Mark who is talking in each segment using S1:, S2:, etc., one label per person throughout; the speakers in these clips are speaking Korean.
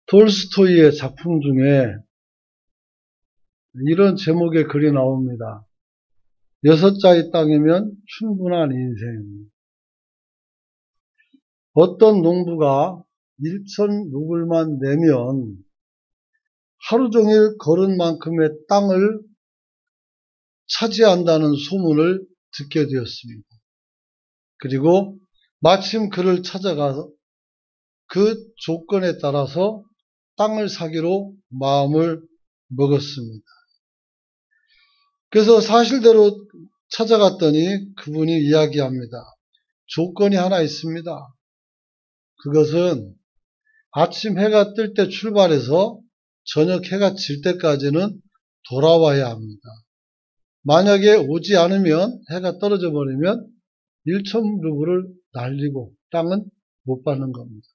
S1: 톨스토이의 작품 중에 이런 제목의 글이 나옵니다. 6자의 땅이면 충분한 인생. 어떤 농부가 1,000루블만 내면 하루 종일 걸은 만큼의 땅을 차지한다는 소문을 듣게 되었습니다. 그리고 마침 그를 찾아가서 그 조건에 따라서 땅을 사기로 마음을 먹었습니다. 그래서 사실대로 찾아갔더니 그분이 이야기합니다. 조건이 하나 있습니다. 그것은 아침 해가 뜰 때 출발해서 저녁 해가 질 때까지는 돌아와야 합니다. 만약에 오지 않으면, 해가 떨어져 버리면 1,000루블을 날리고 땅은 못 받는 겁니다.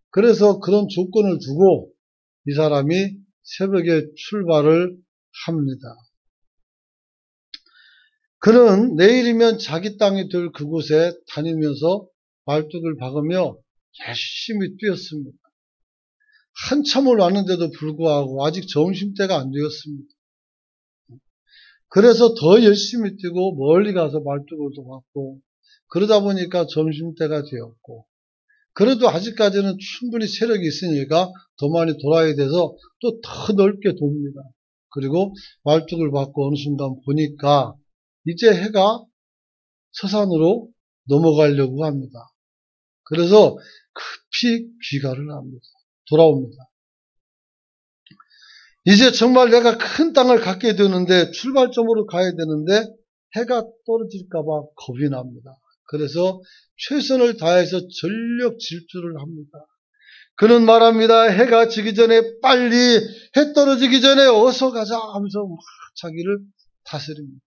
S1: 그래서 그런 조건을 두고 이 사람이 새벽에 출발을 합니다. 그는 내일이면 자기 땅이 될 그곳에 다니면서 말뚝을 박으며 열심히 뛰었습니다. 한참을 왔는데도 불구하고 아직 점심때가 안 되었습니다. 그래서 더 열심히 뛰고 멀리 가서 말뚝을 또 박고 그러다 보니까 점심때가 되었고, 그래도 아직까지는 충분히 체력이 있으니까 더 많이 돌아야 돼서 또 더 넓게 돕니다. 그리고 말뚝을 박고 어느 순간 보니까 이제 해가 서산으로 넘어가려고 합니다. 그래서 급히 귀가를 합니다. 돌아옵니다. 이제 정말 내가 큰 땅을 갖게 되는데, 출발점으로 가야 되는데 해가 떨어질까 봐 겁이 납니다. 그래서 최선을 다해서 전력 질주를 합니다. 그는 말합니다. 해가 지기 전에 빨리, 해 떨어지기 전에 어서 가자 하면서 막 자기를 다스립니다.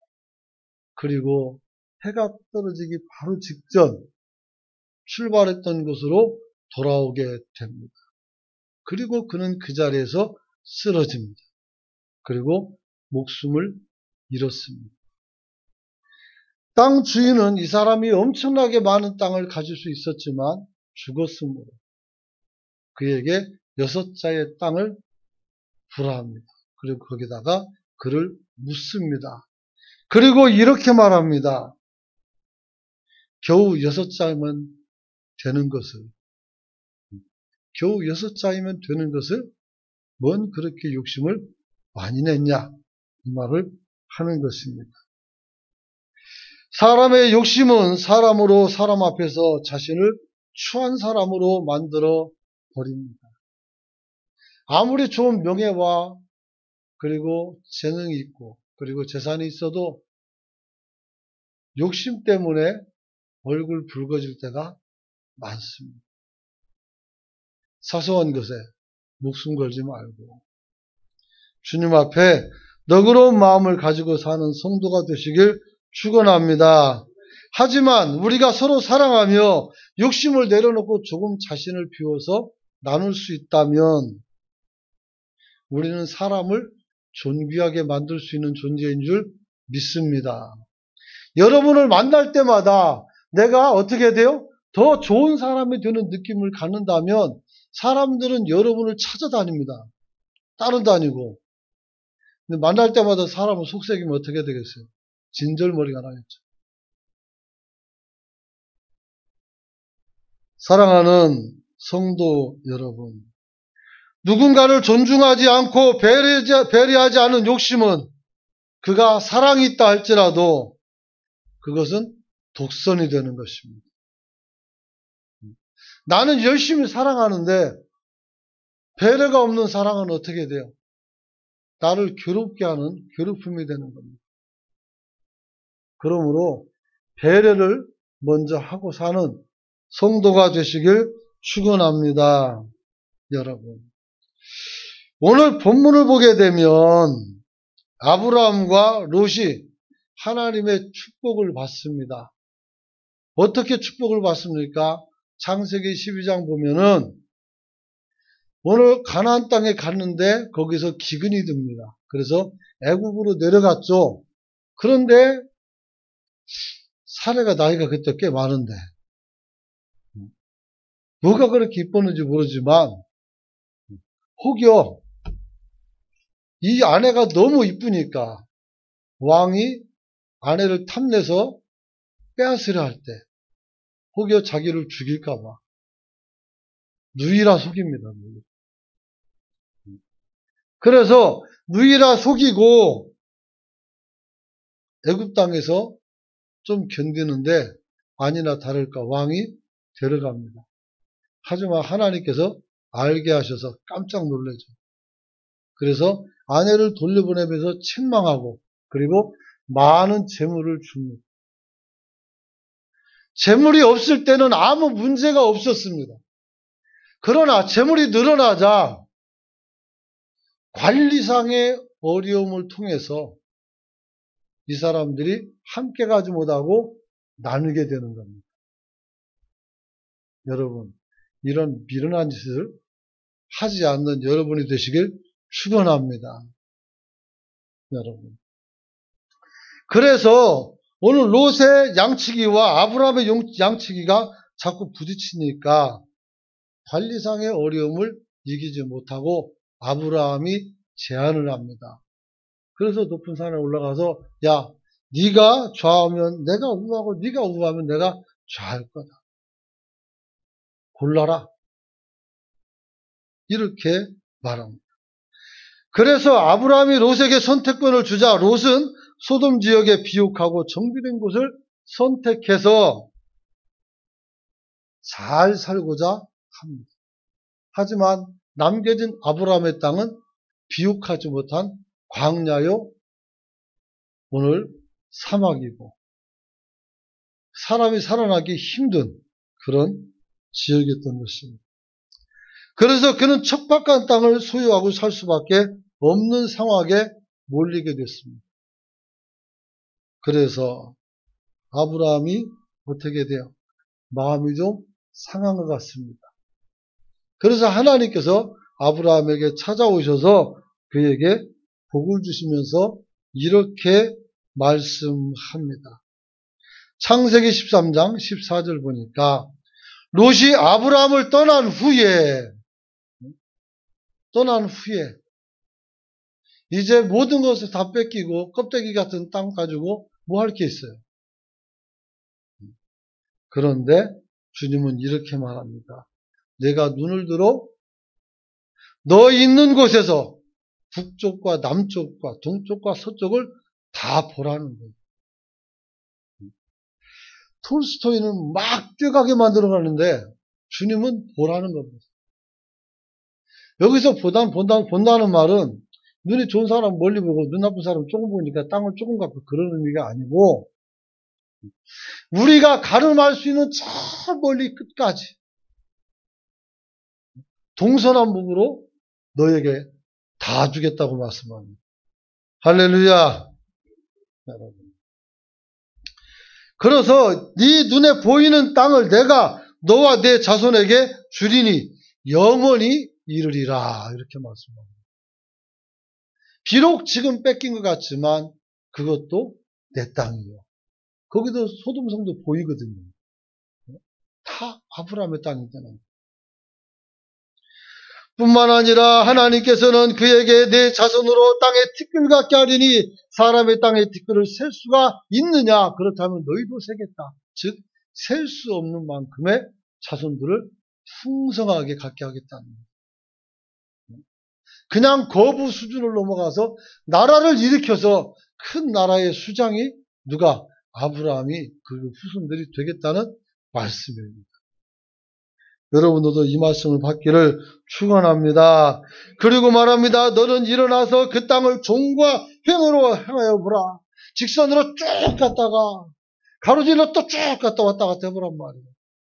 S1: 그리고 해가 떨어지기 바로 직전 출발했던 곳으로 돌아오게 됩니다. 그리고 그는 그 자리에서 쓰러집니다. 그리고 목숨을 잃었습니다. 땅 주인은 이 사람이 엄청나게 많은 땅을 가질 수 있었지만 죽었으므로 그에게 6자의 땅을 부라합니다. 그리고 거기다가 그를 묻습니다. 그리고 이렇게 말합니다. 겨우 6자면 되는 것을, 겨우 6자이면 되는 것을 뭔 그렇게 욕심을 많이 냈냐, 이 말을 하는 것입니다. 사람의 욕심은 사람으로 사람 앞에서 자신을 추한 사람으로 만들어 버립니다. 아무리 좋은 명예와 그리고 재능이 있고 그리고 재산이 있어도 욕심 때문에 얼굴 붉어질 때가 많습니다. 사소한 것에 목숨 걸지 말고 주님 앞에 너그러운 마음을 가지고 사는 성도가 되시길 축원합니다. 하지만 우리가 서로 사랑하며 욕심을 내려놓고 조금 자신을 비워서 나눌 수 있다면 우리는 사람을 존귀하게 만들 수 있는 존재인 줄 믿습니다. 여러분을 만날 때마다 내가 어떻게 돼요? 더 좋은 사람이 되는 느낌을 갖는다면 사람들은 여러분을 찾아다닙니다. 따라다니고. 근데 만날 때마다 사람을 속삭이면 어떻게 되겠어요? 진절머리가 나겠죠. 사랑하는 성도 여러분, 누군가를 존중하지 않고 배려하지 않은 욕심은 그가 사랑이 있다 할지라도 그것은 독선이 되는 것입니다. 나는 열심히 사랑하는데 배려가 없는 사랑은 어떻게 돼요? 나를 괴롭게 하는 괴롭힘이 되는 겁니다. 그러므로 배려를 먼저 하고 사는 성도가 되시길 축원합니다. 여러분, 오늘 본문을 보게 되면 아브라함과 롯이 하나님의 축복을 받습니다. 어떻게 축복을 받습니까? 창세기 12장 보면은 오늘 가나안 땅에 갔는데 거기서 기근이 듭니다. 그래서 애굽으로 내려갔죠. 그런데 사례가 나이가 그때 꽤 많은데 뭐가 그렇게 이뻤는지 모르지만 혹여 이 아내가 너무 이쁘니까 왕이 아내를 탐내서 빼앗으려 할 때 혹여 자기를 죽일까봐 누이라 속입니다. 누이. 그래서 누이라 속이고 애굽 땅에서 좀 견디는데 아니나 다를까 왕이 데려갑니다. 하지만 하나님께서 알게 하셔서 깜짝 놀라죠. 그래서 아내를 돌려보내면서 책망하고 그리고 많은 재물을 줍니다. 재물이 없을 때는 아무 문제가 없었습니다. 그러나 재물이 늘어나자 관리상의 어려움을 통해서 이 사람들이 함께 가지 못하고 나누게 되는 겁니다. 여러분, 이런 미련한 짓을 하지 않는 여러분이 되시길 축원합니다. 여러분. 그래서 오늘 롯의 양치기와 아브라함의 양치기가 자꾸 부딪히니까 관리상의 어려움을 이기지 못하고 아브라함이 제안을 합니다. 그래서 높은 산에 올라가서 야, 네가 좌우면 내가 우하고 네가 우하면 내가 좌할 거다. 골라라. 이렇게 말합니다. 그래서 아브라함이 롯에게 선택권을 주자 롯은 소돔 지역에 비옥하고 정비된 곳을 선택해서 잘 살고자 합니다. 하지만 남겨진 아브라함의 땅은 비옥하지 못한 광야요, 오늘 사막이고 사람이 살아나기 힘든 그런 지역이었던 것입니다. 그래서 그는 척박한 땅을 소유하고 살 수밖에 없는 상황에 몰리게 됐습니다. 그래서 아브라함이 어떻게 돼요? 마음이 좀 상한 것 같습니다. 그래서 하나님께서 아브라함에게 찾아오셔서 그에게 복을 주시면서 이렇게 말씀합니다. 창세기 13장 14절 보니까 롯이 아브라함을 떠난 후에 이제 모든 것을 다 뺏기고 껍데기 같은 땅 가지고 뭐 할 게 있어요. 그런데 주님은 이렇게 말합니다. 내가 눈을 들어 너 있는 곳에서 북쪽과 남쪽과 동쪽과 서쪽을 다 보라는 거예요. 톨스토이는 막 뛰어가게 만들어가는데 주님은 보라는 겁니다. 여기서 본다는 말은 눈이 좋은 사람 멀리 보고 눈 나쁜 사람 조금 보니까 땅을 조금 갖고 그런 의미가 아니고 우리가 가늠할 수 있는 저 멀리 끝까지 동서남북으로 너에게 다 주겠다고 말씀합니다. 할렐루야. 여러분. 그래서 네 눈에 보이는 땅을 내가 너와 내 자손에게 주리니 영원히 이르리라 이렇게 말씀합니다. 비록 지금 뺏긴 것 같지만 그것도 내 땅이요. 거기도 소돔성도 보이거든요. 다 아브라함의 땅이잖아요. 뿐만 아니라 하나님께서는 그에게 내 자손으로 땅의 티끌 같게 하리니 사람의 땅의 티끌을 셀 수가 있느냐? 그렇다면 너희도 세겠다. 즉 셀 수 없는 만큼의 자손들을 풍성하게 갖게 하겠다는 거예요. 그냥 거부 수준을 넘어가서 나라를 일으켜서 큰 나라의 수장이 누가? 아브라함이 그 후손들이 되겠다는 말씀입니다. 여러분들도 이 말씀을 받기를 축원합니다. 그리고 말합니다. 너는 일어나서 그 땅을 종과 횡으로 행하여 보라. 직선으로 쭉 갔다가 가로질러 또 쭉 갔다 왔다 갔다 해보란 말이에요.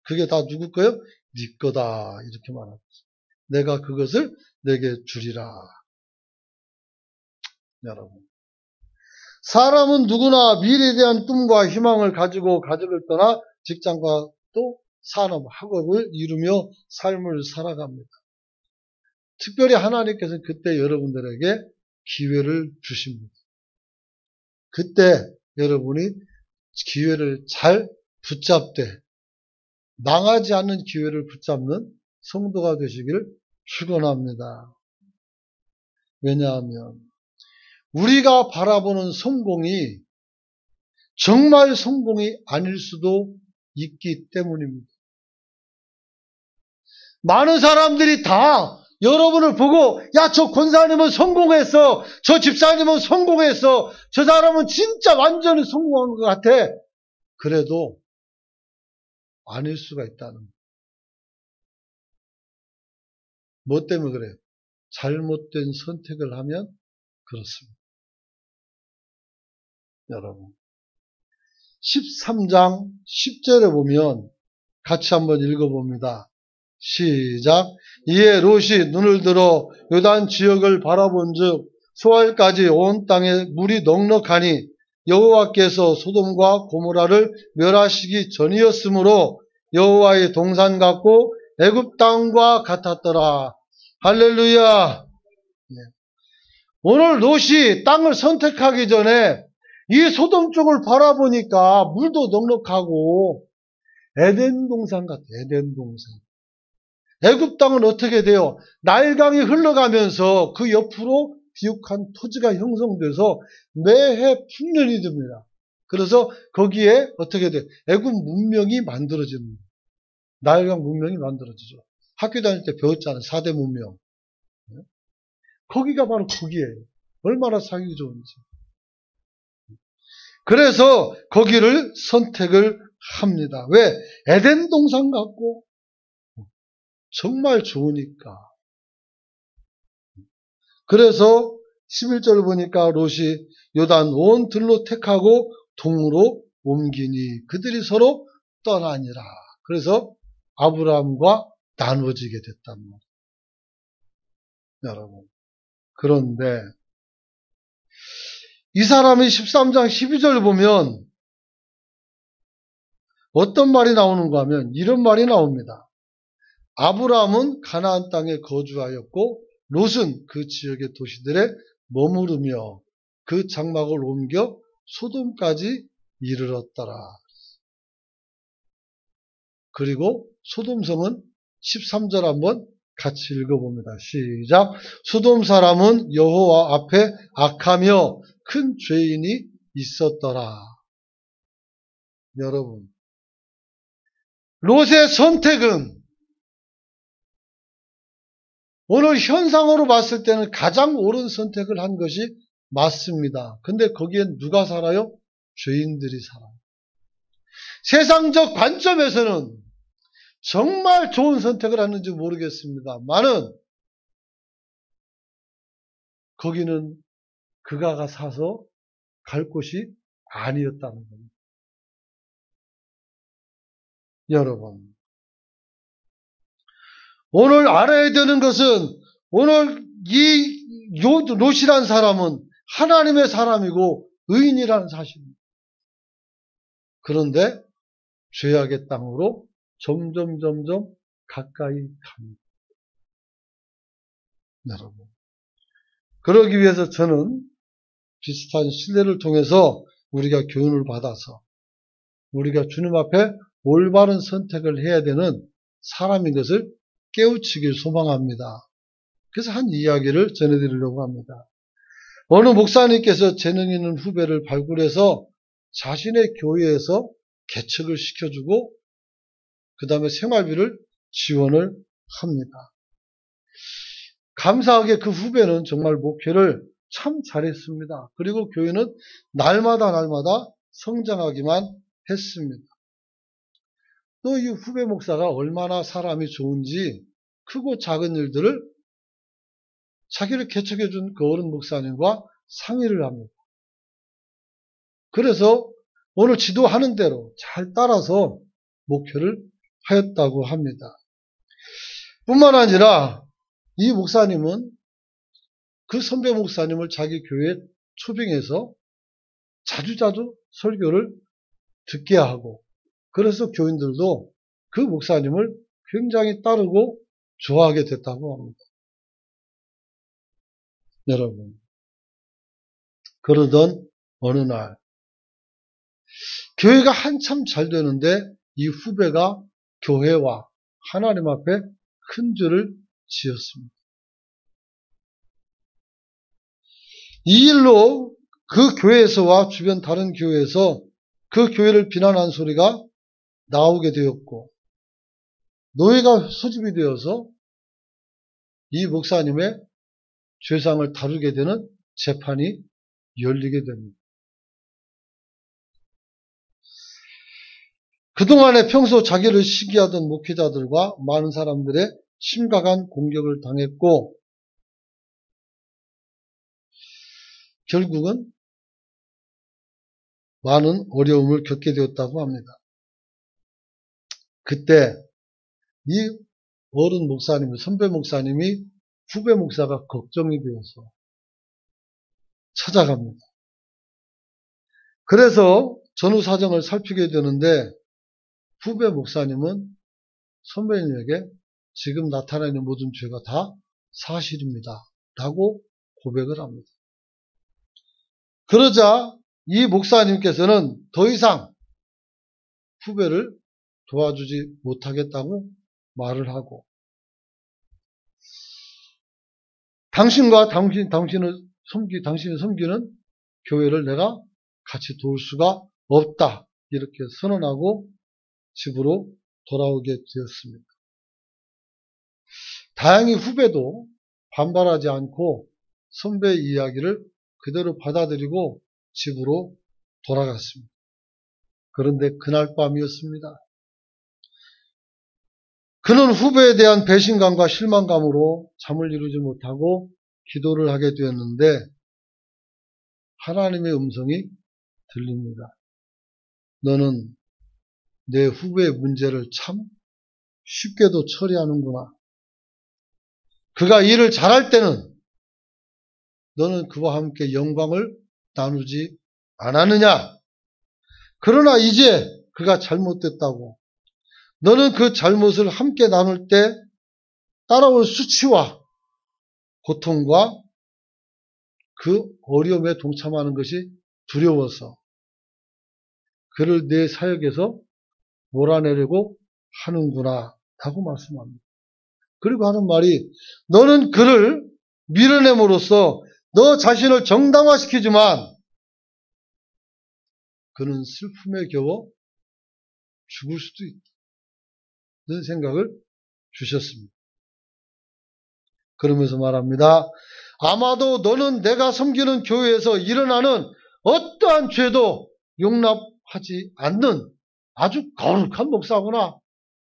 S1: 그게 다 누구 거예요? 네 거다. 이렇게 말합니다. 내가 그것을 내게 주리라. 여러분. 사람은 누구나 미래에 대한 꿈과 희망을 가지고 가족을 떠나 직장과 또 산업, 학업을 이루며 삶을 살아갑니다. 특별히 하나님께서는 그때 여러분들에게 기회를 주십니다. 그때 여러분이 기회를 잘 붙잡되 망하지 않는 기회를 붙잡는 성도가 되시길 축원합니다. 왜냐하면 우리가 바라보는 성공이 정말 성공이 아닐 수도 있기 때문입니다. 많은 사람들이 다 여러분을 보고 야, 저 권사님은 성공했어. 저 집사님은 성공했어. 저 사람은 진짜 완전히 성공한 것 같아. 그래도 아닐 수가 있다는 거예요. 뭐 때문에 그래요? 잘못된 선택을 하면 그렇습니다. 여러분 13장 10절에 보면 같이 한번 읽어봅니다. 시작. 이에 롯이 눈을 들어 요단 지역을 바라본즉 소알까지 온 땅에 물이 넉넉하니 여호와께서 소돔과 고모라를 멸하시기 전이었으므로 여호와의 동산 같고 애굽 땅과 같았더라. 할렐루야. 오늘 롯이 땅을 선택하기 전에 이 소돔 쪽을 바라보니까 물도 넉넉하고 에덴 동산 같아. 에덴 동산. 애굽 땅은 어떻게 돼요? 나일강이 흘러가면서 그 옆으로 비옥한 토지가 형성돼서 매해 풍년이 듭니다. 그래서 거기에 어떻게 돼요? 애굽 문명이 만들어집니다. 나일강 문명이 만들어지죠. 학교 다닐 때 배웠잖아요. 4대 문명. 거기가 바로 거기예요. 얼마나 살기 좋은지. 그래서 거기를 선택을 합니다. 왜? 에덴 동산 같고 정말 좋으니까. 그래서 11절 보니까 롯이 요단 온 들로 택하고 동으로 옮기니 그들이 서로 떠나니라. 그래서 아브라함과 나눠지게 됐단 말이에요. 여러분. 그런데 이 사람이 13장 12절 보면 어떤 말이 나오는가 하면 이런 말이 나옵니다. 아브라함은 가나안 땅에 거주하였고 롯은 그 지역의 도시들에 머무르며 그 장막을 옮겨 소돔까지 이르렀더라. 그리고 소돔성은 13절 한번 같이 읽어봅니다. 시작. 소돔 사람은 여호와 앞에 악하며 큰 죄인이 있었더라. 여러분, 롯의 선택은 오늘 현상으로 봤을 때는 가장 옳은 선택을 한 것이 맞습니다. 근데 거기엔 누가 살아요? 죄인들이 살아요. 세상적 관점에서는 정말 좋은 선택을 했는지 모르겠습니다만은 거기는 그가 사서 갈 곳이 아니었다는 겁니다. 여러분, 오늘 알아야 되는 것은 오늘 이 롯이라는 사람은 하나님의 사람이고 의인이라는 사실입니다. 그런데 죄악의 땅으로 점점 가까이 갑니다. 여러분, 그러기 위해서 저는 비슷한 신뢰를 통해서 우리가 교훈을 받아서 우리가 주님 앞에 올바른 선택을 해야 되는 사람인 것을 깨우치길 소망합니다. 그래서 한 이야기를 전해드리려고 합니다. 어느 목사님께서 재능 있는 후배를 발굴해서 자신의 교회에서 개척을 시켜주고 그 다음에 생활비를 지원을 합니다. 감사하게 그 후배는 정말 목회를 참 잘했습니다. 그리고 교회는 날마다 성장하기만 했습니다. 또 이 후배 목사가 얼마나 사람이 좋은지 크고 작은 일들을 자기를 개척해준 그 어른 목사님과 상의를 합니다. 그래서 오늘 지도하는 대로 잘 따라서 목회를 하였다고 합니다. 뿐만 아니라 이 목사님은 그 선배 목사님을 자기 교회에 초빙해서 자주자주 설교를 듣게 하고 그래서 교인들도 그 목사님을 굉장히 따르고 좋아하게 됐다고 합니다. 여러분, 그러던 어느 날 교회가 한참 잘 되는데 이 후배가 교회와 하나님 앞에 큰 죄를 지었습니다. 이 일로 그 교회에서와 주변 다른 교회에서 그 교회를 비난한 소리가 나오게 되었고, 노예가 소집이 되어서 이 목사님의 죄상을 다루게 되는 재판이 열리게 됩니다. 그동안에 평소 자기를 시기하던 목회자들과 많은 사람들의 심각한 공격을 당했고, 결국은 많은 어려움을 겪게 되었다고 합니다. 그때 이 어른 목사님이, 선배 목사님이 후배 목사가 걱정이 되어서 찾아갑니다. 그래서 전후 사정을 살피게 되는데, 후배 목사님은 선배님에게 지금 나타나는 모든 죄가 다 사실입니다 라고 고백을 합니다. 그러자 이 목사님께서는 더 이상 후배를 도와주지 못하겠다고 말을 하고, 당신과 당신이 섬기는 교회를 내가 같이 도울 수가 없다 이렇게 선언하고 집으로 돌아오게 되었습니다. 다행히 후배도 반발하지 않고 선배의 이야기를 그대로 받아들이고 집으로 돌아갔습니다. 그런데 그날 밤이었습니다. 그는 후배에 대한 배신감과 실망감으로 잠을 이루지 못하고 기도를 하게 되었는데, 하나님의 음성이 들립니다. 너는 내 후배의 문제를 참 쉽게도 처리하는구나. 그가 일을 잘할 때는 너는 그와 함께 영광을 나누지 않았느냐? 그러나 이제 그가 잘못됐다고, 너는 그 잘못을 함께 나눌 때 따라올 수치와 고통과 그 어려움에 동참하는 것이 두려워서 그를 내 사역에서 몰아내려고 하는구나 라고 말씀합니다. 그리고 하는 말이, 너는 그를 밀어냄으로써 너 자신을 정당화시키지만 그는 슬픔에 겨워 죽을 수도 있다. 이런 생각을 주셨습니다. 그러면서 말합니다. 아마도 너는 내가 섬기는 교회에서 일어나는 어떠한 죄도 용납하지 않는 아주 거룩한 목사구나.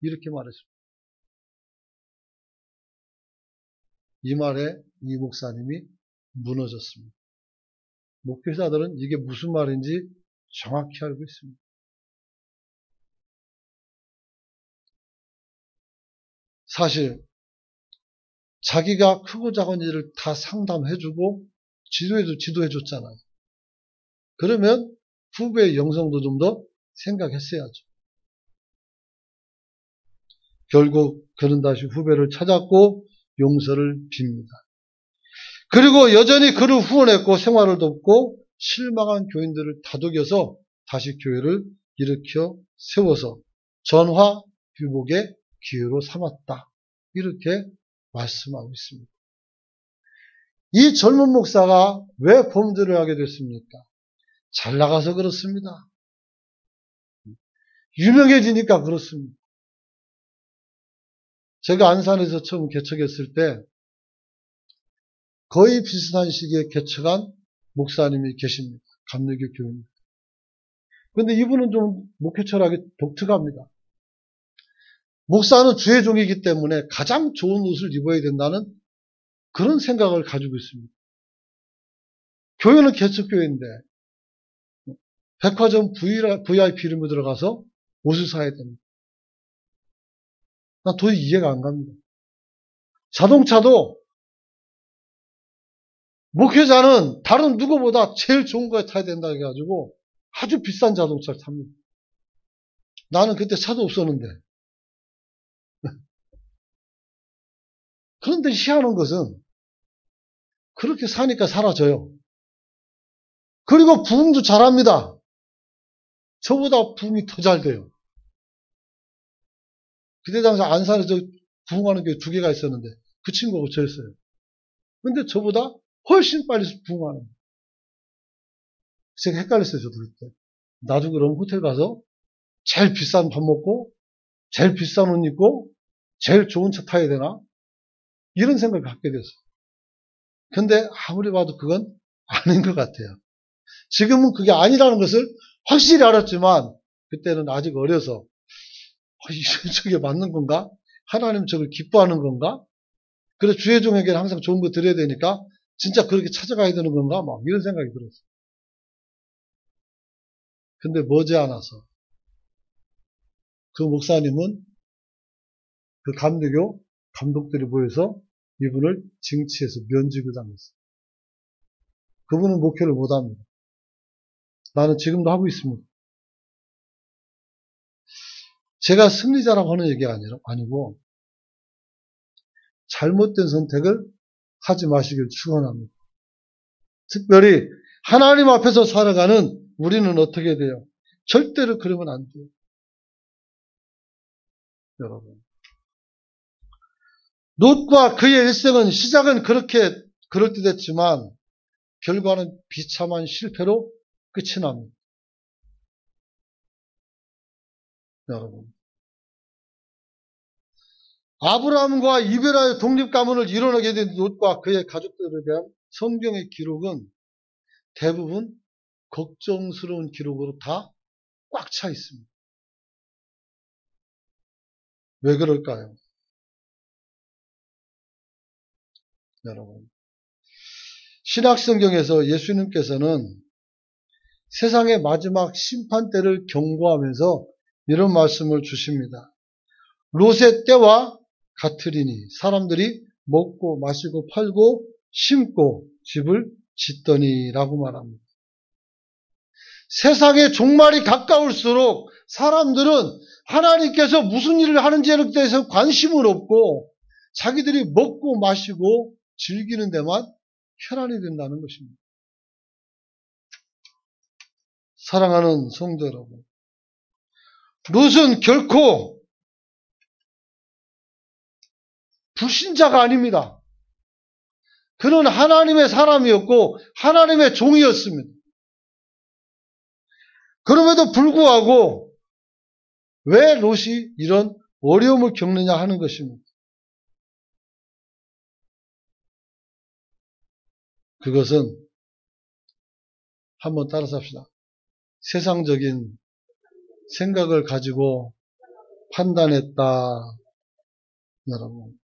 S1: 이렇게 말했습니다. 이 말에 이 목사님이 무너졌습니다. 목회자들은 이게 무슨 말인지 정확히 알고 있습니다. 사실 자기가 크고 작은 일을 다 상담해주고 지도해줬잖아요. 그러면 후배의 영성도 좀 더 생각했어야죠. 결국 그는 다시 후배를 찾았고 용서를 빕니다. 그리고 여전히 그를 후원했고 생활을 돕고 실망한 교인들을 다독여서 다시 교회를 일으켜 세워서 전화위복의 기회로 삼았다. 이렇게 말씀하고 있습니다. 이 젊은 목사가 왜 범죄를 하게 됐습니까? 잘 나가서 그렇습니다. 유명해지니까 그렇습니다. 제가 안산에서 처음 개척했을 때 거의 비슷한 시기에 개척한 목사님이 계십니다. 감리교 교인입니다. 그런데 이분은 좀 목회 철학이 독특합니다. 목사는 주의 종이기 때문에 가장 좋은 옷을 입어야 된다는 그런 생각을 가지고 있습니다. 교회는 개척교회인데 백화점 VIP 이름으로 들어가서 옷을 사야 됩니다. 난 도저히 이해가 안 갑니다. 자동차도 목회자는 다른 누구보다 제일 좋은 거에 타야 된다 해가지고 아주 비싼 자동차를 탑니다. 나는 그때 차도 없었는데. 그런데 희한한 것은 그렇게 사니까 사라져요. 그리고 부흥도 잘합니다. 저보다 부흥이 더 잘 돼요. 그때 당시 안산에 부흥하는 교회 2개가 있었는데 그 친구하고 저였어요. 근데 저보다 훨씬 빨리 부흥하는 거예요. 제가 헷갈렸어요, 저도 그때. 나도 그럼 호텔 가서 제일 비싼 밥 먹고 제일 비싼 옷 입고 제일 좋은 차 타야 되나? 이런 생각을 갖게 됐어요. 근데 아무리 봐도 그건 아닌 것 같아요. 지금은 그게 아니라는 것을 확실히 알았지만 그때는 아직 어려서 저게 맞는 건가? 하나님 저걸 기뻐하는 건가? 그래서 주의 종에게는 항상 좋은 거 드려야 되니까 진짜 그렇게 찾아가야 되는 건가? 막 이런 생각이 들었어요. 근데 머지않아서 그 목사님은 그 감리교 감독들이 모여서 이분을 징치해서 면직을 당했어요. 그분은 목회를 못합니다. 나는 지금도 하고 있습니다. 제가 승리자라고 하는 얘기가 아니고 잘못된 선택을 하지 마시길 축원합니다. 특별히 하나님 앞에서 살아가는 우리는 어떻게 돼요? 절대로 그러면 안 돼요. 여러분. 롯과 그의 일생은 시작은 그렇게 그럴듯했지만 결과는 비참한 실패로 끝이 납니다. 여러분. 아브라함과 이베라의 독립가문을 이뤄내게 된 롯과 그의 가족들에 대한 성경의 기록은 대부분 걱정스러운 기록으로 다 꽉 차 있습니다. 왜 그럴까요? 여러분. 신약성경에서 예수님께서는 세상의 마지막 심판 때를 경고하면서 이런 말씀을 주십니다. 롯의 때와 같으리니 사람들이 먹고 마시고 팔고 심고 집을 짓더니 라고 말합니다. 세상의 종말이 가까울수록 사람들은 하나님께서 무슨 일을 하는지에 대해서 관심은 없고 자기들이 먹고 마시고 즐기는 데만 혈안이 된다는 것입니다. 사랑하는 성도 여러분, 롯은 결코 불신자가 아닙니다. 그는 하나님의 사람이었고 하나님의 종이었습니다. 그럼에도 불구하고 왜 롯이 이런 어려움을 겪느냐 하는 것입니다. 그것은 한번 따라서 합시다. 세상적인 생각을 가지고 판단했다. 여러분.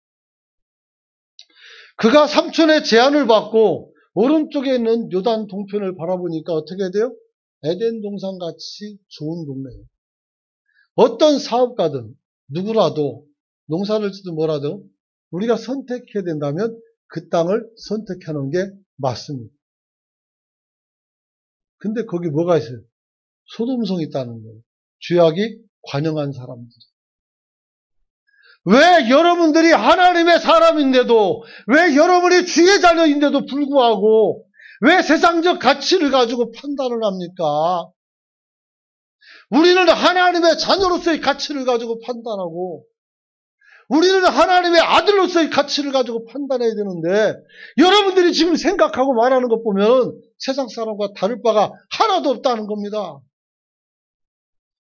S1: 그가 삼촌의 제안을 받고 오른쪽에 있는 요단 동편을 바라보니까 어떻게 돼요? 에덴 동산같이 좋은 동네예요. 어떤 사업가든 누구라도 농사를 짓든 뭐라도 우리가 선택해야 된다면 그 땅을 선택하는 게 맞습니다. 근데 거기 뭐가 있어요? 소돔성이 있다는 거예요. 죄악이 관영한 사람들. 왜 여러분들이 하나님의 사람인데도, 왜 여러분이 주의 자녀인데도 불구하고 왜 세상적 가치를 가지고 판단을 합니까? 우리는 하나님의 자녀로서의 가치를 가지고 판단하고 우리는 하나님의 아들로서의 가치를 가지고 판단해야 되는데 여러분들이 지금 생각하고 말하는 것 보면 세상 사람과 다를 바가 하나도 없다는 겁니다.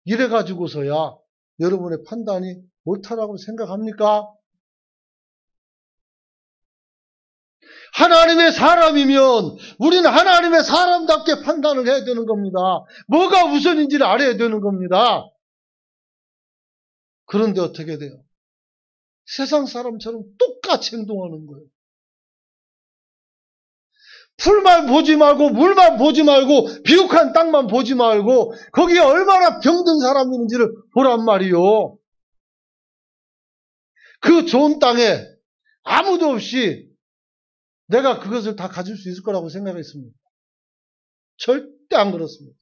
S1: 이래가지고서야 여러분의 판단이 옳다라고 생각합니까? 하나님의 사람이면 우리는 하나님의 사람답게 판단을 해야 되는 겁니다. 뭐가 우선인지를 알아야 되는 겁니다. 그런데 어떻게 돼요? 세상 사람처럼 똑같이 행동하는 거예요. 풀만 보지 말고 물만 보지 말고 비옥한 땅만 보지 말고 거기에 얼마나 병든 사람이 있는지를 보란 말이요. 그 좋은 땅에 아무도 없이 내가 그것을 다 가질 수 있을 거라고 생각했습니다. 절대 안 그렇습니다.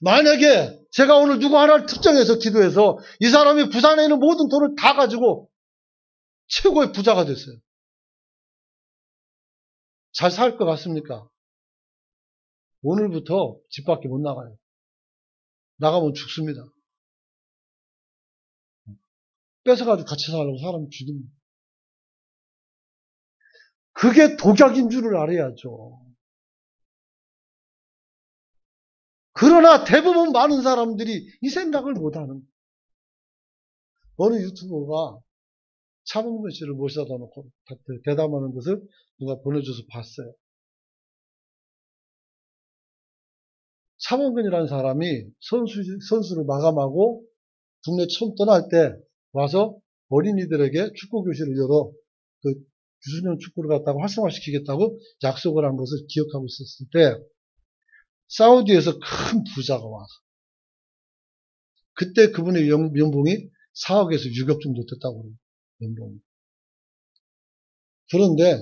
S1: 만약에 제가 오늘 누구 하나를 특정해서 기도해서 이 사람이 부산에 있는 모든 돈을 다 가지고 최고의 부자가 됐어요. 잘 살 것 같습니까? 오늘부터 집 밖에 못 나가요. 나가면 죽습니다. 뺏어가지고 같이 살려고 사람 죽입니다. 그게 독약인 줄을 알아야죠. 그러나 대부분 많은 사람들이 이 생각을 못하는 거예요. 어느 유튜버가 차범근 씨를 모셔다 놓고 대담하는 것을 누가 보내줘서 봤어요. 차범근이라는 사람이 선수를 마감하고 국내 처음 떠날 때 와서 어린이들에게 축구 교실을 열어 그 유소년 축구를 갖다가 활성화시키겠다고 약속을 한 것을 기억하고 있었을 때 사우디에서 큰 부자가 와서 그때 그분의 연봉이 4억에서 6억 정도 됐다고 그래요. 연봉이. 그런데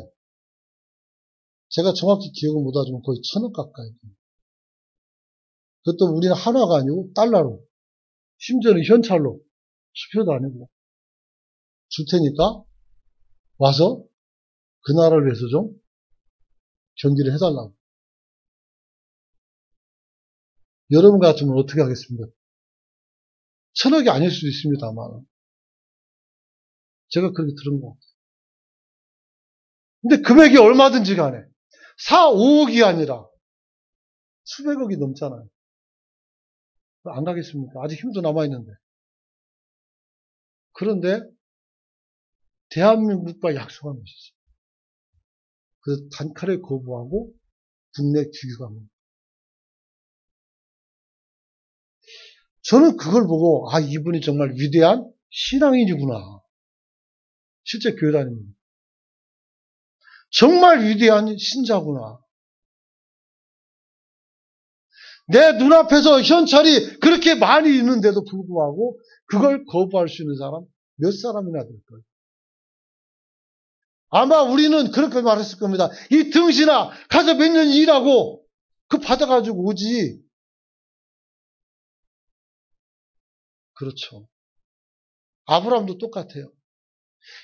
S1: 제가 정확히 기억을 못하지만 거의 1,000억 가까이 돼요. 그것도 우리는 한화가 아니고 달러로, 심지어는 현찰로, 수표도 아니고 줄 테니까 와서 그 나라를 위해서 좀 경기를 해달라고. 여러분 같으면 어떻게 하겠습니까? 1,000억이 아닐 수도 있습니다만 제가 그렇게 들은 것 같아요. 근데 금액이 얼마든지 간에 4, 5억이 아니라 수백억이 넘잖아요. 안 가겠습니까? 아직 힘도 남아있는데. 그런데 대한민국과 약속한 것이 있어요. 그래서 단칼에 거부하고 국내 귀국합니다. 저는 그걸 보고 아 이분이 정말 위대한 신앙인이구나. 실제 교회 다닙니다. 정말 위대한 신자구나. 내 눈앞에서 현찰이 그렇게 많이 있는데도 불구하고 그걸 거부할 수 있는 사람 몇 사람이나 될 거예요. 아마 우리는 그렇게 말했을 겁니다. 이 등신아 가서 몇 년 일하고 그 받아가지고 오지. 그렇죠. 아브라함도 똑같아요.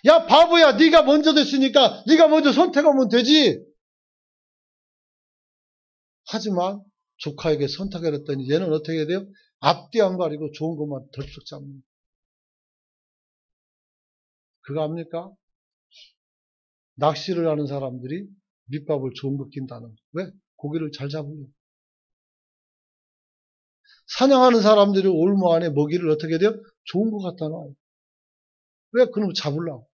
S1: 야 바보야 네가 먼저 됐으니까 네가 먼저 선택하면 되지. 하지만 조카에게 선택을 했더니 얘는 어떻게 돼요? 앞뒤 안 가리고 좋은 것만 덜썩 잡는. 그거 압니까? 낚시를 하는 사람들이 밑밥을 좋은 거 낀다는 거. 왜? 고기를 잘 잡으려. 사냥하는 사람들이 올무 안에 먹이를 어떻게 돼요? 좋은 거 갖다 놔요. 왜? 그놈 잡으려고.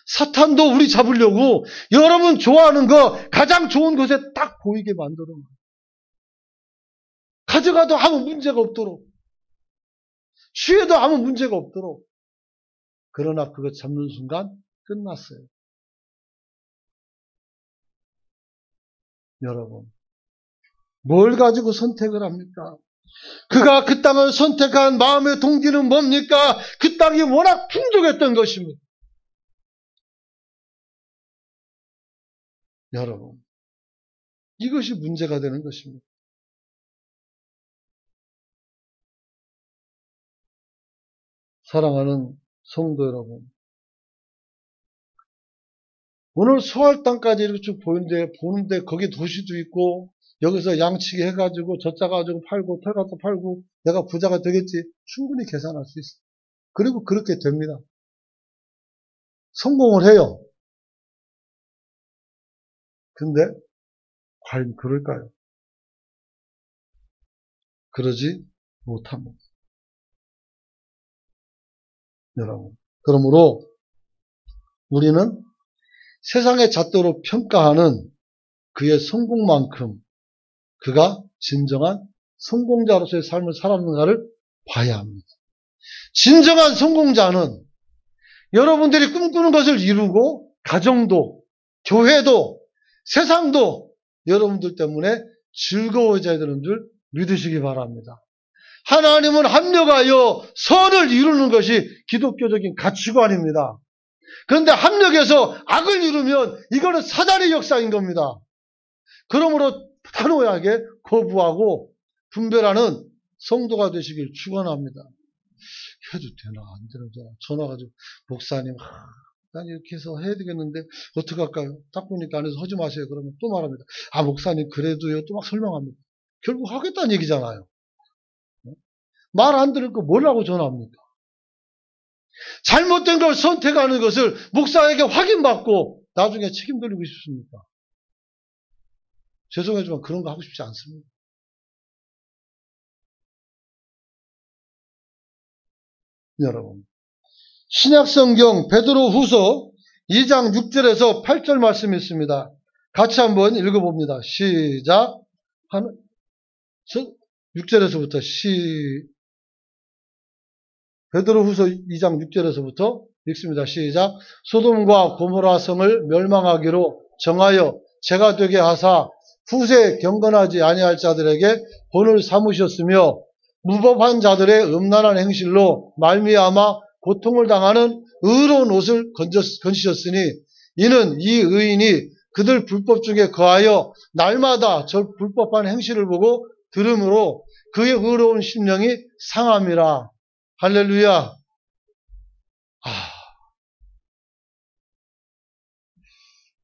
S1: 사탄도 우리 잡으려고 여러분 좋아하는 거 가장 좋은 곳에 딱 보이게 만드는 거예요. 가져가도 아무 문제가 없도록. 취해도 아무 문제가 없도록. 그러나 그거 잡는 순간 끝났어요. 여러분. 뭘 가지고 선택을 합니까? 그가 그 땅을 선택한 마음의 동기는 뭡니까? 그 땅이 워낙 풍족했던 것입니다. 여러분, 이것이 문제가 되는 것입니다. 사랑하는 성도 여러분, 오늘 소할 땅까지 이렇게 쭉 보는데 거기 도시도 있고 여기서 양치기 해가지고 젖자 가지고 팔고 털 갖다 팔고 내가 부자가 되겠지 충분히 계산할 수 있어요. 그리고 그렇게 됩니다. 성공을 해요. 근데 과연 그럴까요? 그러지 못합니다. 여러분. 그러므로 우리는 세상의 잣대로 평가하는 그의 성공만큼 그가 진정한 성공자로서의 삶을 살았는가를 봐야 합니다. 진정한 성공자는 여러분들이 꿈꾸는 것을 이루고 가정도, 교회도, 세상도 여러분들 때문에 즐거워져야 되는 줄 믿으시기 바랍니다. 하나님은 합력하여 선을 이루는 것이 기독교적인 가치관입니다. 그런데 합력해서 악을 이루면 이거는 사단의 역사인 겁니다. 그러므로 단호하게 거부하고 분별하는 성도가 되시길 축원합니다. 해도 되나 안 되나 전화 가지고 목사님 난 이렇게 해서 해야 되겠는데 어떻게 할까요? 딱 보니까 안에서 하지 마세요. 그러면 또 말합니다. 아 목사님 그래도요. 또 막 설명합니다. 결국 하겠다는 얘기잖아요. 말 안 들을 거 뭐라고 전화합니까? 잘못된 걸 선택하는 것을 목사에게 확인받고 나중에 책임 돌리고 싶습니까? 죄송하지만 그런 거 하고 싶지 않습니다. 여러분, 신약성경 베드로후서 2장 6절에서 8절 말씀이 있습니다. 같이 한번 읽어봅니다. 시작. 6절에서부터 베드로후서 2장 6절에서부터 읽습니다. 시작. 소돔과 고모라 성을 멸망하기로 정하여 죄가 되게 하사 후세 경건하지 아니할 자들에게 본을 삼으셨으며 무법한 자들의 음란한 행실로 말미암아 고통을 당하는 의로운 옷을 건지셨으니 이는 이 의인이 그들 불법 중에 거하여 날마다 저 불법한 행실을 보고 들음으로 그의 의로운 심령이 상함이라. 할렐루야.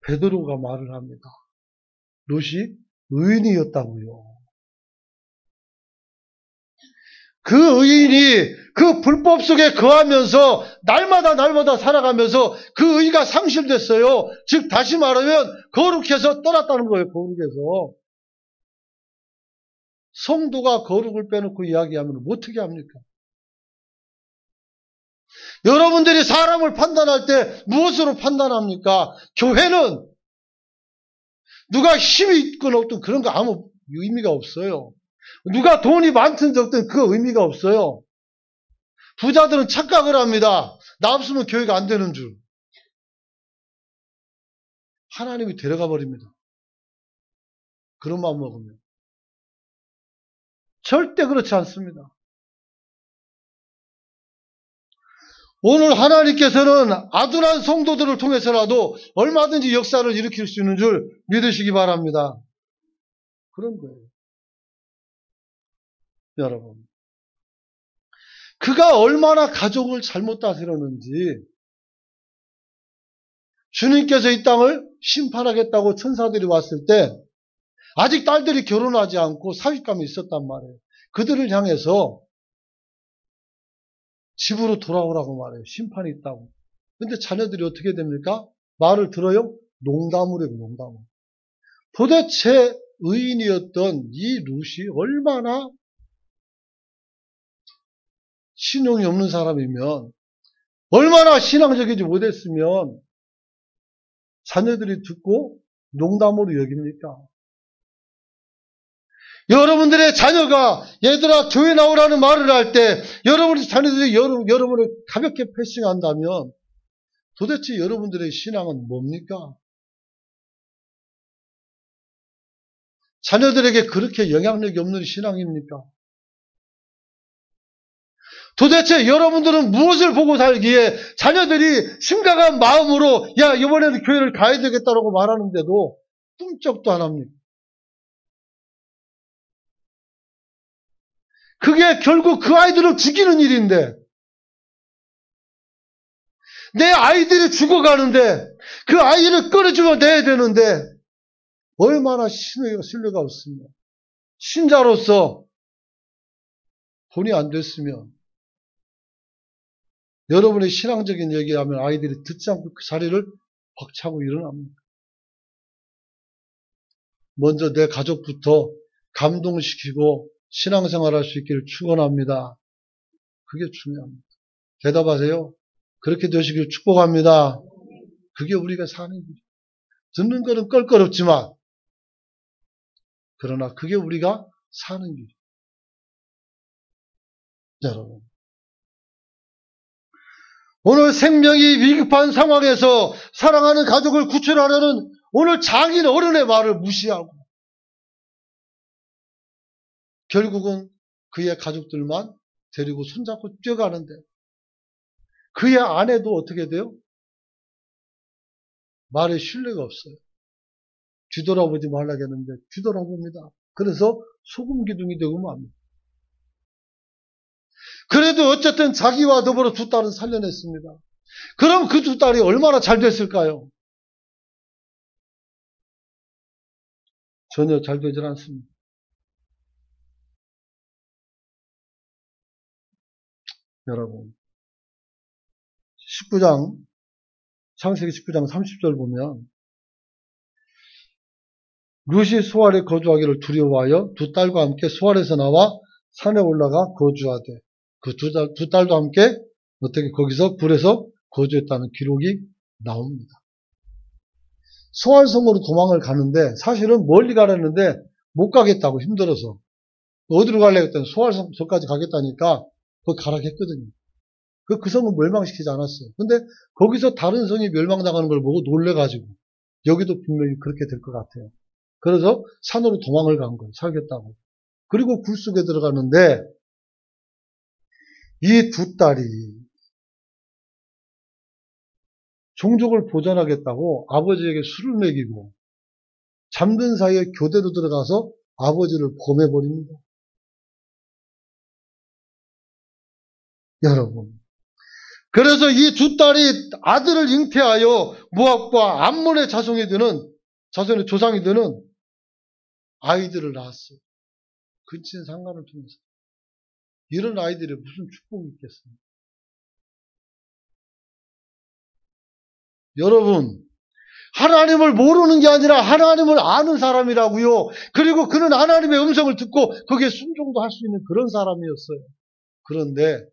S1: 베드로가 말을 합니다. 롯이 의인이었다고요. 그 의인이 그 불법 속에 거하면서 날마다 살아가면서 그 의가 상실됐어요. 즉 다시 말하면 거룩해서 떠났다는 거예요. 거룩해서. 성도가 거룩을 빼놓고 이야기하면 어떻게 합니까? 여러분들이 사람을 판단할 때 무엇으로 판단합니까? 교회는 누가 힘이 있건 없든 그런 거 아무 의미가 없어요. 누가 돈이 많든 적든 그 의미가 없어요. 부자들은 착각을 합니다. 나 없으면 교회가 안 되는 줄. 하나님이 데려가 버립니다. 그런 마음 먹으면. 절대 그렇지 않습니다. 오늘 하나님께서는 아둔한 성도들을 통해서라도 얼마든지 역사를 일으킬 수 있는 줄 믿으시기 바랍니다. 그런 거예요. 여러분. 그가 얼마나 가족을 잘못 다스렸는지 주님께서 이 땅을 심판하겠다고 천사들이 왔을 때 아직 딸들이 결혼하지 않고 사윗감이 있었단 말이에요. 그들을 향해서 집으로 돌아오라고 말해요. 심판이 있다고. 근데 자녀들이 어떻게 됩니까? 말을 들어요? 농담으로 해요. 농담으로. 도대체 의인이었던 이 룻이 얼마나 신용이 없는 사람이면 얼마나 신앙적이지 못했으면 자녀들이 듣고 농담으로 여깁니까? 여러분들의 자녀가 얘들아 교회 나오라는 말을 할 때 여러분의 자녀들이 여러분을 가볍게 패싱한다면 도대체 여러분들의 신앙은 뭡니까? 자녀들에게 그렇게 영향력이 없는 신앙입니까? 도대체 여러분들은 무엇을 보고 살기에 자녀들이 심각한 마음으로 야 이번에는 교회를 가야 되겠다라고 말하는데도 꿈쩍도 안 합니까? 그게 결국 그 아이들을 죽이는 일인데 내 아이들이 죽어가는데 그 아이를 끌어주어 내야 되는데 얼마나 신뢰가 없으면 신자로서 본이 안 됐으면 여러분의 신앙적인 얘기하면 아이들이 듣지 않고 그 자리를 벅차고 일어납니다. 먼저 내 가족부터 감동시키고 신앙생활할 수 있기를 축원합니다. 그게 중요합니다. 대답하세요. 그렇게 되시길 축복합니다. 그게 우리가 사는 길이에요. 듣는 거는 껄끄럽지만 그러나 그게 우리가 사는 길이에요. 여러분. 오늘 생명이 위급한 상황에서 사랑하는 가족을 구출하려는 오늘 장인 어른의 말을 무시하고 결국은 그의 가족들만 데리고 손잡고 뛰어가는데 그의 아내도 어떻게 돼요? 말에 신뢰가 없어요. 뒤돌아보지 말라겠는데 뒤돌아봅니다. 그래서 소금 기둥이 되고 맙니다. 그래도 어쨌든 자기와 더불어 두 딸은 살려냈습니다. 그럼 그 두 딸이 얼마나 잘 됐을까요? 전혀 잘 되질 않습니다. 여러분, 19장, 창세기 19장 30절 보면 룻이 소알에 거주하기를 두려워하여 두 딸과 함께 소알에서 나와 산에 올라가 거주하되 그 두 딸도 함께 어떻게 거기서 굴에서 거주했다는 기록이 나옵니다. 소알성으로 도망을 가는데 사실은 멀리 가려는데 못 가겠다고 힘들어서 어디로 가려고 했더니 소알성까지 가겠다니까 거기 가라고 했거든요. 그 성은 멸망시키지 않았어요. 근데 거기서 다른 성이 멸망당하는 걸 보고 놀래가지고 여기도 분명히 그렇게 될 것 같아요. 그래서 산으로 도망을 간 거예요. 살겠다고. 그리고 굴 속에 들어가는데 이 두 딸이 종족을 보존하겠다고 아버지에게 술을 먹이고 잠든 사이에 교대로 들어가서 아버지를 범해버립니다. 여러분. 그래서 이 두 딸이 아들을 잉태하여 모압과 암몬의 자손의 조상이 되는 아이들을 낳았어요. 근친 상간을 통해서. 이런 아이들이 무슨 축복이 있겠습니까? 여러분, 하나님을 모르는 게 아니라 하나님을 아는 사람이라고요. 그리고 그는 하나님의 음성을 듣고 거기에 순종도 할 수 있는 그런 사람이었어요. 그런데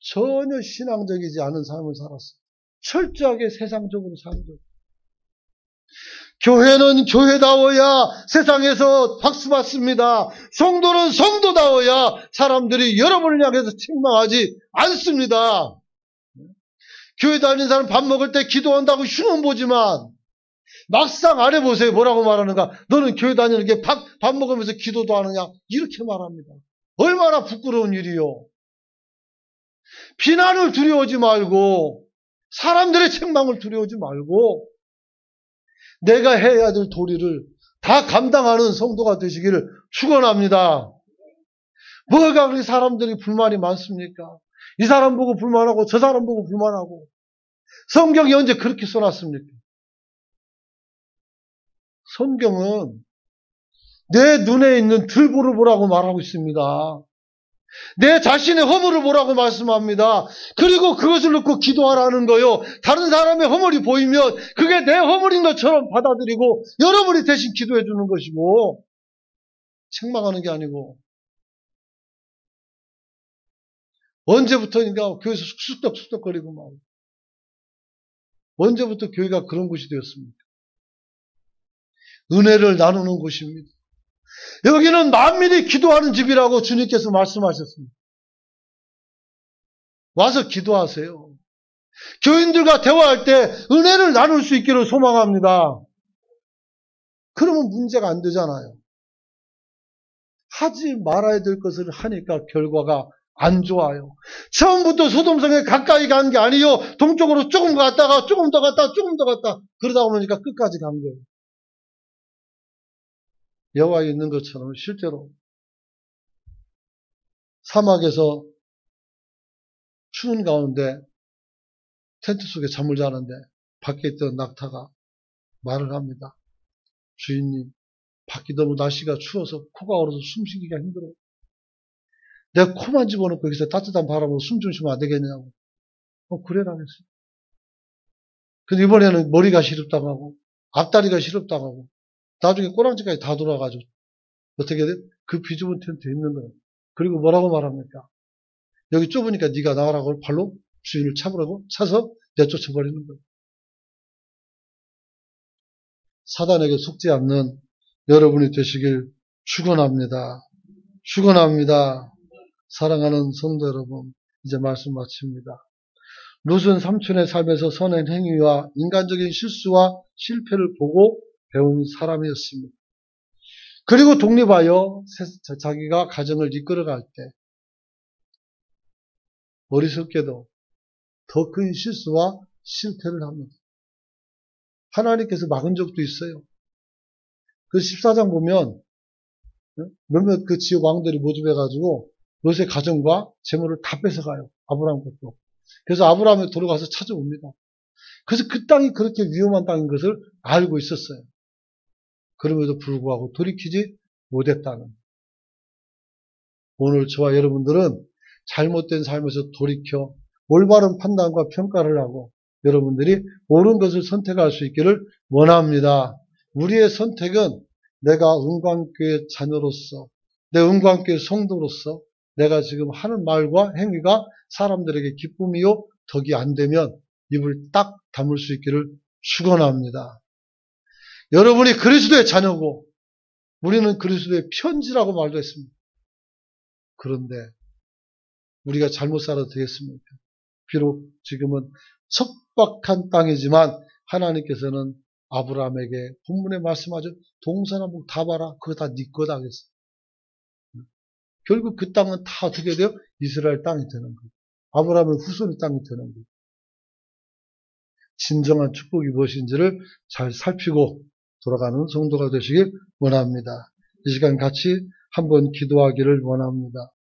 S1: 전혀 신앙적이지 않은 삶을 살았어요. 철저하게 세상적으로 살죠. 교회는 교회다워야 세상에서 박수 받습니다. 성도는 성도다워야 사람들이 여러분을 향해서 책망하지 않습니다. 교회 다니는 사람 밥 먹을 때 기도한다고 흉은 보지만 막상 안 해보세요. 뭐라고 말하는가? 너는 교회 다니는 게 밥 먹으면서 기도도 하느냐? 이렇게 말합니다. 얼마나 부끄러운 일이요. 비난을 두려워하지 말고 사람들의 책망을 두려워하지 말고 내가 해야 될 도리를 다 감당하는 성도가 되시기를 축원합니다. 뭐가 그렇게 사람들이 불만이 많습니까? 이 사람 보고 불만하고 저 사람 보고 불만하고 성경이 언제 그렇게 써놨습니까? 성경은 내 눈에 있는 들보를 보라고 말하고 있습니다. 내 자신의 허물을 보라고 말씀합니다. 그리고 그것을 놓고 기도하라는 거요. 다른 사람의 허물이 보이면 그게 내 허물인 것처럼 받아들이고 여러분이 대신 기도해 주는 것이고 책망하는 게 아니고 언제부터인가 교회에서 쑥덕쑥덕거리고 막 언제부터 교회가 그런 곳이 되었습니까? 은혜를 나누는 곳입니다. 여기는 만민이 기도하는 집이라고 주님께서 말씀하셨습니다. 와서 기도하세요. 교인들과 대화할 때 은혜를 나눌 수 있기를 소망합니다. 그러면 문제가 안 되잖아요. 하지 말아야 될 것을 하니까 결과가 안 좋아요. 처음부터 소돔성에 가까이 간 게 아니요. 동쪽으로 조금 갔다가 조금 더 갔다 조금 더 갔다 그러다 보니까 끝까지 간 거예요. 여호와에 있는 것처럼 실제로 사막에서 추운 가운데 텐트 속에 잠을 자는데 밖에 있던 낙타가 말을 합니다. 주인님, 밖이 너무 날씨가 추워서 코가 얼어서 숨쉬기가 힘들어요. 내 코만 집어넣고 여기서 따뜻한 바람으로 숨 좀 쉬면 안 되겠냐고. 그래라 했어요. 근데 이번에는 머리가 시렵당하고 앞다리가 시렵당하고 나중에 꼬랑지까지 다 돌아가지고 어떻게 돼? 그 비좁은 텐트에 있는 거예요. 그리고 뭐라고 말합니까? 여기 좁으니까 네가 나가라고 발로 주인을 차보라고 차서 내쫓아버리는 거예요. 사단에게 속지 않는 여러분이 되시길 축원합니다. 축원합니다. 사랑하는 성도 여러분, 이제 말씀 마칩니다. 룻은 삼촌의 삶에서 선한 행위와 인간적인 실수와 실패를 보고 배운 사람이었습니다. 그리고 독립하여 자기가 가정을 이끌어갈 때 어리석게도 더 큰 실수와 실패를 합니다. 하나님께서 막은 적도 있어요. 그 14장 보면 몇몇 그 지역 왕들이 모집해가지고 롯의 가정과 재물을 다 뺏어가요. 아브라함 것도. 그래서 아브라함이 돌아가서 찾아옵니다. 그래서 그 땅이 그렇게 위험한 땅인 것을 알고 있었어요. 그럼에도 불구하고 돌이키지 못했다는. 오늘 저와 여러분들은 잘못된 삶에서 돌이켜 올바른 판단과 평가를 하고 여러분들이 옳은 것을 선택할 수 있기를 원합니다. 우리의 선택은 내가 은광교회 자녀로서, 내 은광교회 성도로서 내가 지금 하는 말과 행위가 사람들에게 기쁨이요 덕이 안 되면 입을 딱 다물 수 있기를 축원합니다. 여러분이 그리스도의 자녀고 우리는 그리스도의 편지라고 말도 했습니다. 그런데 우리가 잘못 살아도 되겠습니까? 비록 지금은 척박한 땅이지만 하나님께서는 아브라함에게 본문에 말씀하죠. 동서남북 다 봐라. 그거 다 네 거다 하겠어요. 결국 그 땅은 다 어떻게 돼요? 이스라엘 땅이 되는 거예요. 아브라함의 후손의 땅이 되는 거예요. 진정한 축복이 무엇인지를 잘 살피고 돌아가는 성도가 되시길 원합니다. 이 시간 같이 한번 기도하기를 원합니다.